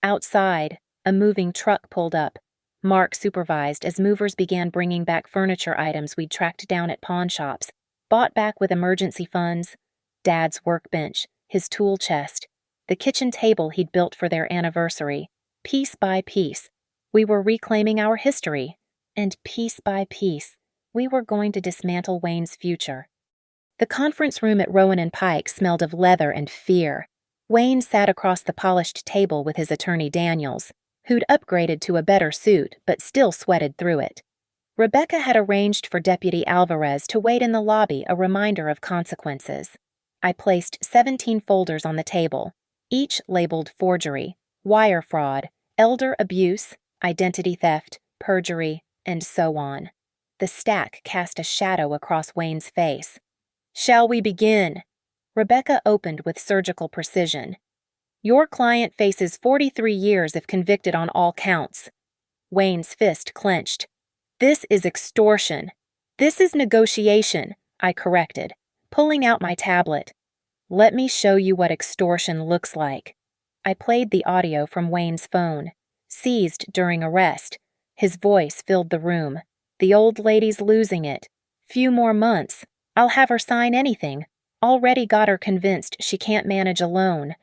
Outside, a moving truck pulled up. Mark supervised as movers began bringing back furniture items we'd tracked down at pawn shops, bought back with emergency funds. Dad's workbench, his tool chest, the kitchen table he'd built for their anniversary. Piece by piece, we were reclaiming our history. And piece by piece, we were going to dismantle Wayne's future. The conference room at Rowan and Pike smelled of leather and fear. Wayne sat across the polished table with his attorney Daniels, who'd upgraded to a better suit but still sweated through it. Rebecca had arranged for Deputy Alvarez to wait in the lobby, a reminder of consequences. I placed 17 folders on the table, each labeled forgery, wire fraud, elder abuse, identity theft, perjury, and so on. The stack cast a shadow across Wayne's face. Shall we begin? Rebecca opened with surgical precision. Your client faces 43 years if convicted on all counts. Wayne's fist clenched. This is extortion. This is negotiation, I corrected, pulling out my tablet. Let me show you what extortion looks like. I played the audio from Wayne's phone. Seized during arrest. His voice filled the room. The old lady's losing it. Few more months. I'll have her sign anything. Already got her convinced she can't manage alone.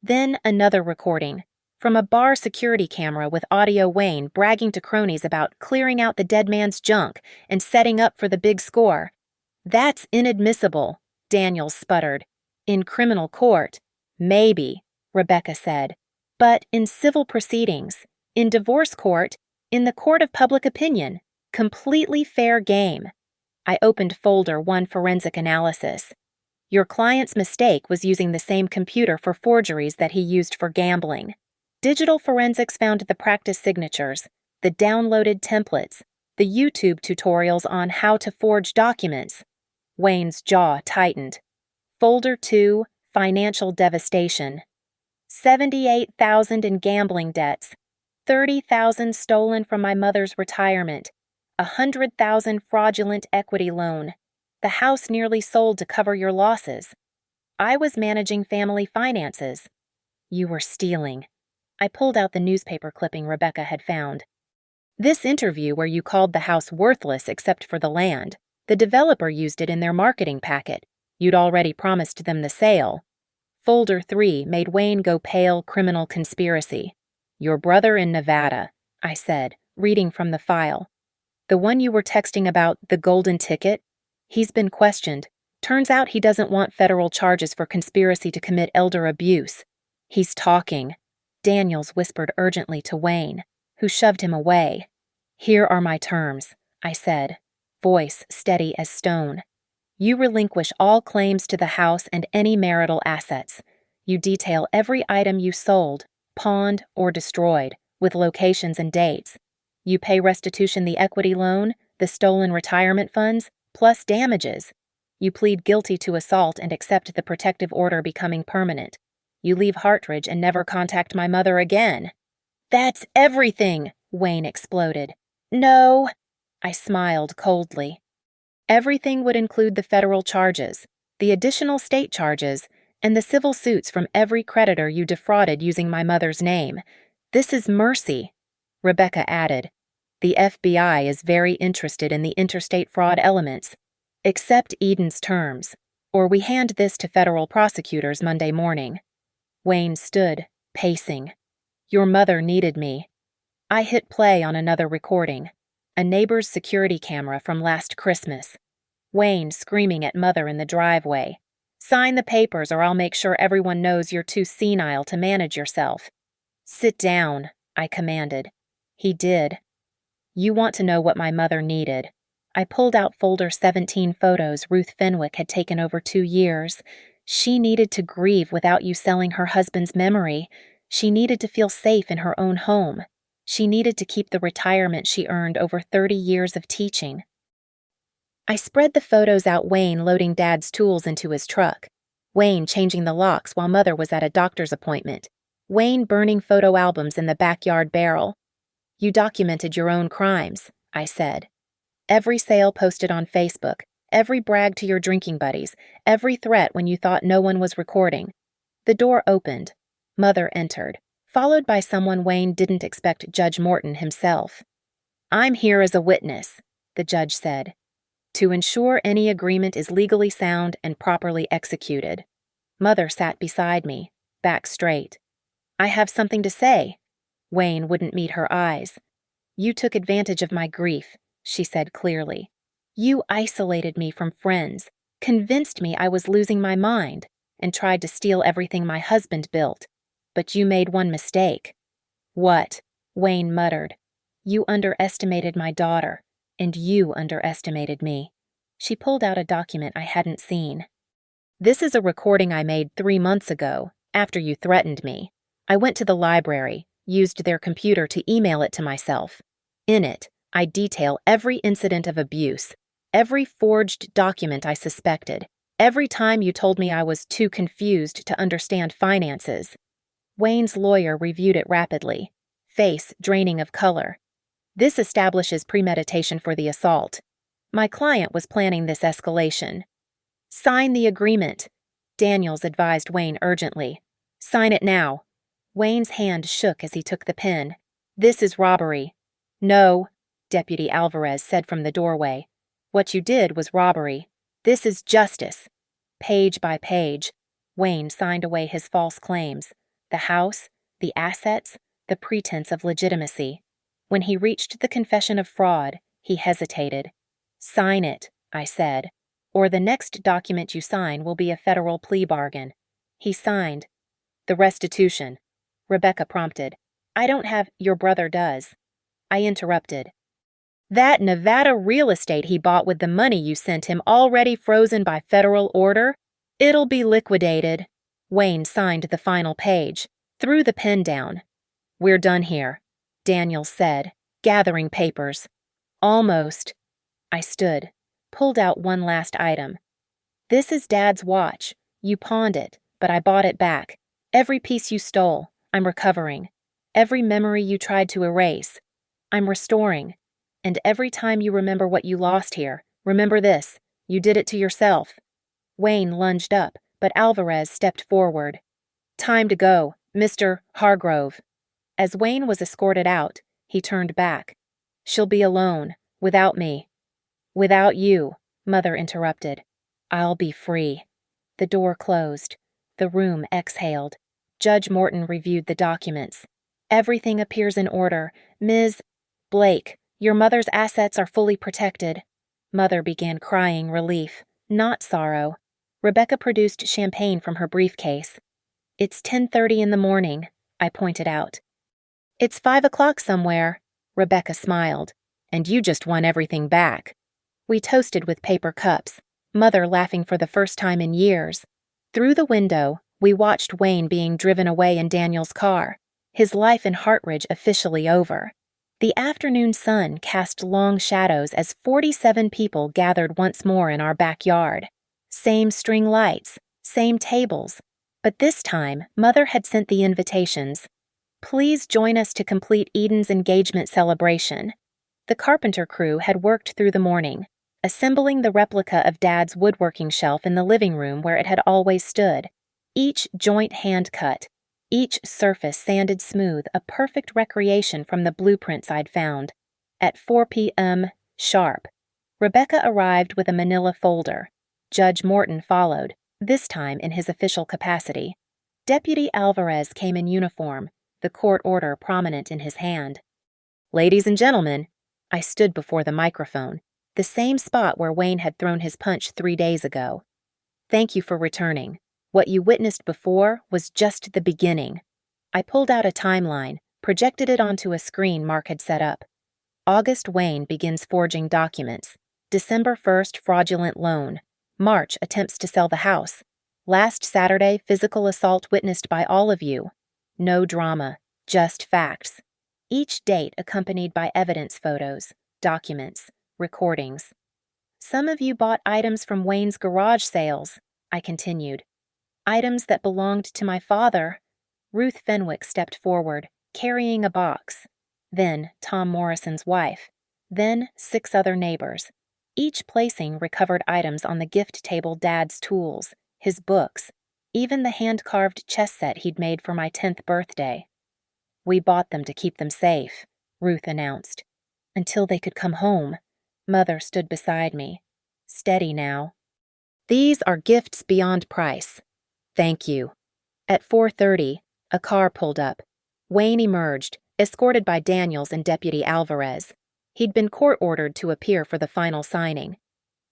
Then another recording. From a bar security camera with audio Wayne bragging to cronies about clearing out the dead man's junk and setting up for the big score. That's inadmissible, Daniels sputtered. In criminal court, maybe, Rebecca said. But in civil proceedings, in divorce court, in the court of public opinion, completely fair game. I opened folder 1 forensic analysis. Your client's mistake was using the same computer for forgeries that he used for gambling. Digital forensics found the practice signatures, the downloaded templates, the YouTube tutorials on how to forge documents. Wayne's jaw tightened. Folder 2, financial devastation. 78,000 in gambling debts, 30,000 stolen from my mother's retirement, 100,000 fraudulent equity loan. The house nearly sold to cover your losses. I was managing family finances. You were stealing. I pulled out the newspaper clipping Rebecca had found. This interview where you called the house worthless except for the land, the developer used it in their marketing packet. You'd already promised them the sale. Folder 3 made Wayne go pale. Criminal conspiracy. Your brother in Nevada, I said, reading from the file. The one you were texting about, the golden ticket? He's been questioned. Turns out he doesn't want federal charges for conspiracy to commit elder abuse. He's talking. Daniels whispered urgently to Wayne, who shoved him away. Here are my terms, I said, voice steady as stone. You relinquish all claims to the house and any marital assets. You detail every item you sold, pawned, or destroyed, with locations and dates. You pay restitution the equity loan, the stolen retirement funds, plus damages. You plead guilty to assault and accept the protective order becoming permanent. You leave Hartridge and never contact my mother again. That's everything, Wayne exploded. No, I smiled coldly. Everything would include the federal charges, the additional state charges, and the civil suits from every creditor you defrauded using my mother's name. This is mercy, Rebecca added. The FBI is very interested in the interstate fraud elements. Accept Eden's terms, or we hand this to federal prosecutors Monday morning. Wayne stood, pacing. Your mother needed me. I hit play on another recording, a neighbor's security camera from last Christmas. Wayne screaming at mother in the driveway. Sign the papers or I'll make sure everyone knows you're too senile to manage yourself. Sit down, I commanded. He did. You want to know what my mother needed. I pulled out folder 17 photos Ruth Fenwick had taken over 2 years. She needed to grieve without you selling her husband's memory. She needed to feel safe in her own home. She needed to keep the retirement she earned over 30 years of teaching. I spread the photos out, Wayne loading Dad's tools into his truck, Wayne changing the locks while Mother was at a doctor's appointment, Wayne burning photo albums in the backyard barrel. You documented your own crimes, I said. Every sale posted on Facebook, every brag to your drinking buddies, every threat when you thought no one was recording. The door opened. Mother entered, followed by someone Wayne didn't expect, Judge Morton himself. I'm here as a witness, the judge said, to ensure any agreement is legally sound and properly executed. Mother sat beside me, back straight. I have something to say. Wayne wouldn't meet her eyes. You took advantage of my grief, she said clearly. You isolated me from friends, convinced me I was losing my mind, and tried to steal everything my husband built. But you made one mistake. What? Wayne muttered. You underestimated my daughter, and you underestimated me. She pulled out a document I hadn't seen. This is a recording I made 3 months ago, after you threatened me. I went to the library, used their computer to email it to myself. In it, I detail every incident of abuse, every forged document I suspected, every time you told me I was too confused to understand finances. Wayne's lawyer reviewed it rapidly, face draining of color. This establishes premeditation for the assault. My client was planning this escalation. Sign the agreement, Daniels advised Wayne urgently. Sign it now. Wayne's hand shook as he took the pen. This is robbery. No, Deputy Alvarez said from the doorway. What you did was robbery. This is justice. Page by page, Wayne signed away his false claims, the house, the assets, the pretense of legitimacy. When he reached the confession of fraud, he hesitated. Sign it, I said, or the next document you sign will be a federal plea bargain. He signed. The restitution, Rebecca prompted. I don't have, your brother does. I interrupted. That Nevada real estate he bought with the money you sent him already frozen by federal order? It'll be liquidated. Wayne signed the final page, threw the pen down. We're done here, Daniels said, gathering papers. Almost. I stood, pulled out one last item. This is Dad's watch. You pawned it, but I bought it back. Every piece you stole, I'm recovering. Every memory you tried to erase, I'm restoring. And every time you remember what you lost here, remember this, you did it to yourself. Wayne lunged up, but Alvarez stepped forward. Time to go, Mr. Hargrove. As Wayne was escorted out, he turned back. She'll be alone, without me. Without you, Mother interrupted. I'll be free. The door closed. The room exhaled. Judge Morton reviewed the documents. Everything appears in order. Ms. Blake, your mother's assets are fully protected. Mother began crying relief, not sorrow. Rebecca produced champagne from her briefcase. It's 10:30 in the morning, I pointed out. It's 5 o'clock somewhere, Rebecca smiled. And you just won everything back. We toasted with paper cups, Mother laughing for the first time in years. Through the window, we watched Wayne being driven away in Daniel's car, his life in Hartridge officially over. The afternoon sun cast long shadows as 47 people gathered once more in our backyard. Same string lights, same tables, but this time Mother had sent the invitations. Please join us to complete Eden's engagement celebration. The carpenter crew had worked through the morning, assembling the replica of Dad's woodworking shelf in the living room where it had always stood, each joint hand-cut, each surface sanded smooth, a perfect recreation from the blueprints I'd found. At 4 p.m. sharp, Rebecca arrived with a manila folder. Judge Morton followed, this time in his official capacity. Deputy Alvarez came in uniform, the court order prominent in his hand. Ladies and gentlemen, I stood before the microphone, the same spot where Wayne had thrown his punch 3 days ago. Thank you for returning. What you witnessed before was just the beginning. I pulled out a timeline, projected it onto a screen Mark had set up. August, Wayne begins forging documents. December 1st, fraudulent loan. March, attempts to sell the house. Last Saturday, physical assault witnessed by all of you. No drama, just facts. Each date accompanied by evidence photos, documents, recordings. Some of you bought items from Wayne's garage sales, I continued. Items that belonged to my father. Ruth Fenwick stepped forward, carrying a box. Then Tom Morrison's wife. Then 6 other neighbors, each placing recovered items on the gift table. Dad's tools, his books, even the hand-carved chess set he'd made for my 10th birthday. We bought them to keep them safe, Ruth announced. Until they could come home. Mother stood beside me. Steady now. These are gifts beyond price. Thank you. At 4:30, a car pulled up. Wayne emerged, escorted by Daniels and Deputy Alvarez. He'd been court-ordered to appear for the final signing.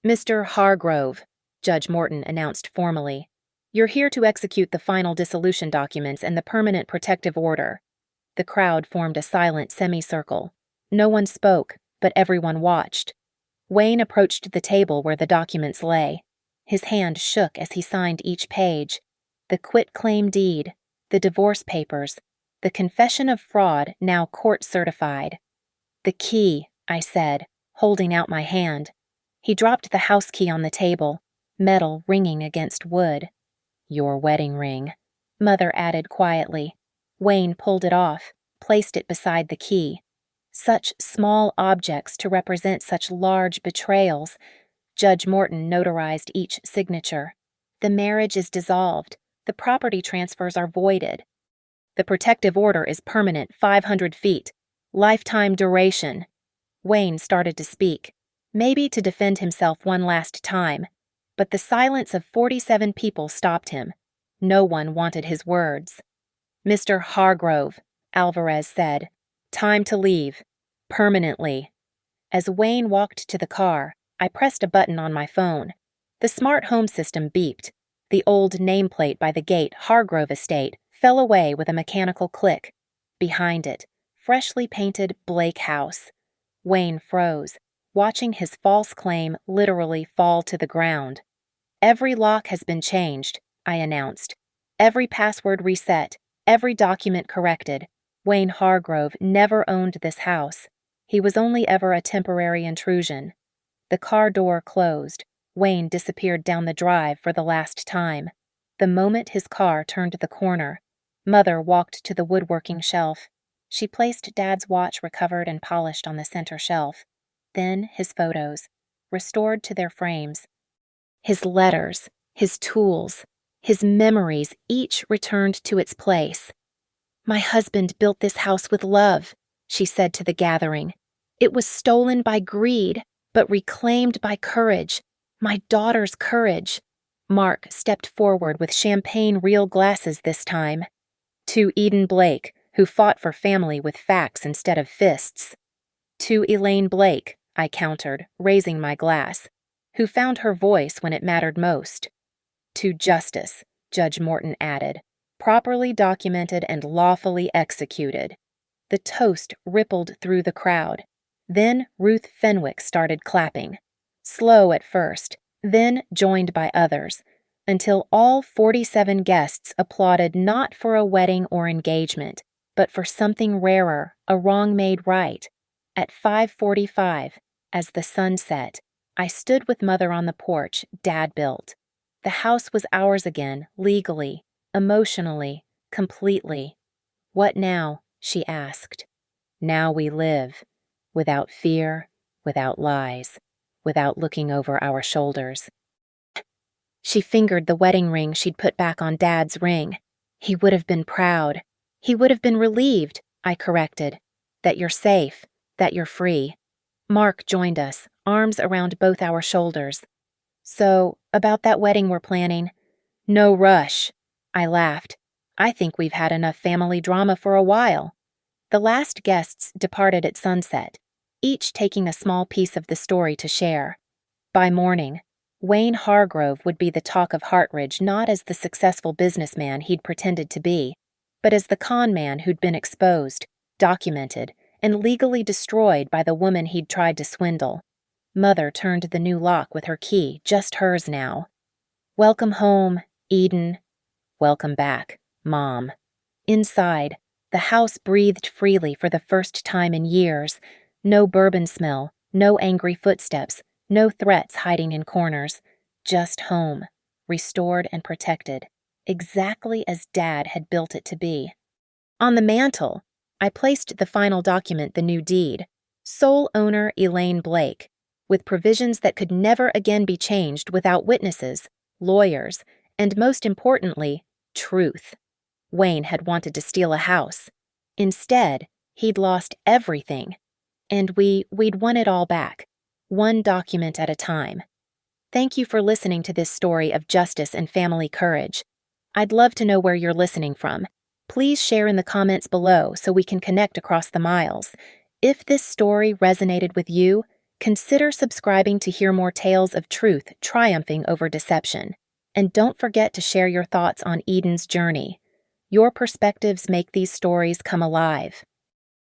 Mr. Hargrove, Judge Morton announced formally, you're here to execute the final dissolution documents and the permanent protective order. The crowd formed a silent semicircle. No one spoke, but everyone watched. Wayne approached the table where the documents lay. His hand shook as he signed each page. The quitclaim deed, the divorce papers, the confession of fraud now court-certified. The key, I said, holding out my hand. He dropped the house key on the table, metal ringing against wood. Your wedding ring, Mother added quietly. Wayne pulled it off, placed it beside the key. Such small objects to represent such large betrayals. Judge Morton notarized each signature. The marriage is dissolved. The property transfers are voided. The protective order is permanent, 500 feet. Lifetime duration. Wayne started to speak, maybe to defend himself one last time, but the silence of 47 people stopped him. No one wanted his words. Mr. Hargrove, Alvarez said, time to leave. Permanently. As Wayne walked to the car, I pressed a button on my phone. The smart home system beeped. The old nameplate by the gate, Hargrove Estate, fell away with a mechanical click. Behind it, freshly painted Blake House. Wayne froze, watching his false claim literally fall to the ground. Every lock has been changed, I announced. Every password reset, every document corrected. Wayne Hargrove never owned this house. He was only ever a temporary intrusion. The car door closed. Wayne disappeared down the drive for the last time. The moment his car turned the corner, Mother walked to the woodworking shelf. She placed Dad's watch recovered and polished on the center shelf. Then his photos, restored to their frames. His letters, his tools, his memories, each returned to its place. My husband built this house with love, she said to the gathering. It was stolen by greed, but reclaimed by courage. My daughter's courage. Mark stepped forward with champagne real glasses this time. To Eden Blake, who fought for family with facts instead of fists. To Elaine Blake, I countered, raising my glass, who found her voice when it mattered most. To justice, Judge Morton added, properly documented and lawfully executed. The toast rippled through the crowd. Then Ruth Fenwick started clapping. Slow at first, then joined by others, until all 47 guests applauded not for a wedding or engagement, but for something rarer, a wrong made right. At 5:45, as the sun set, I stood with Mother on the porch Dad built. The house was ours again, legally, emotionally, completely. What now? She asked. Now we live, without fear, without lies, without looking over our shoulders. She fingered the wedding ring she'd put back on Dad's ring. He would have been proud. He would have been relieved, I corrected. That you're safe, that you're free. Mark joined us, arms around both our shoulders. So, about that wedding we're planning. No rush. I laughed. I think we've had enough family drama for a while. The last guests departed at sunset, each taking a small piece of the story to share. By morning, Wayne Hargrove would be the talk of Hartridge not as the successful businessman he'd pretended to be, but as the con man who'd been exposed, documented, and legally destroyed by the woman he'd tried to swindle. Mother turned the new lock with her key, just hers now. Welcome home, Eden, welcome back, Mom. Inside, the house breathed freely for the first time in years. No bourbon smell, no angry footsteps, no threats hiding in corners. Just home, restored and protected, exactly as Dad had built it to be. On the mantel, I placed the final document, the new deed, sole owner Elaine Blake, with provisions that could never again be changed without witnesses, lawyers, and most importantly, truth. Wayne had wanted to steal a house. Instead, he'd lost everything. And we'd won it all back, one document at a time. Thank you for listening to this story of justice and family courage. I'd love to know where you're listening from. Please share in the comments below so we can connect across the miles. If this story resonated with you, consider subscribing to hear more tales of truth triumphing over deception. And don't forget to share your thoughts on Eden's journey. Your perspectives make these stories come alive.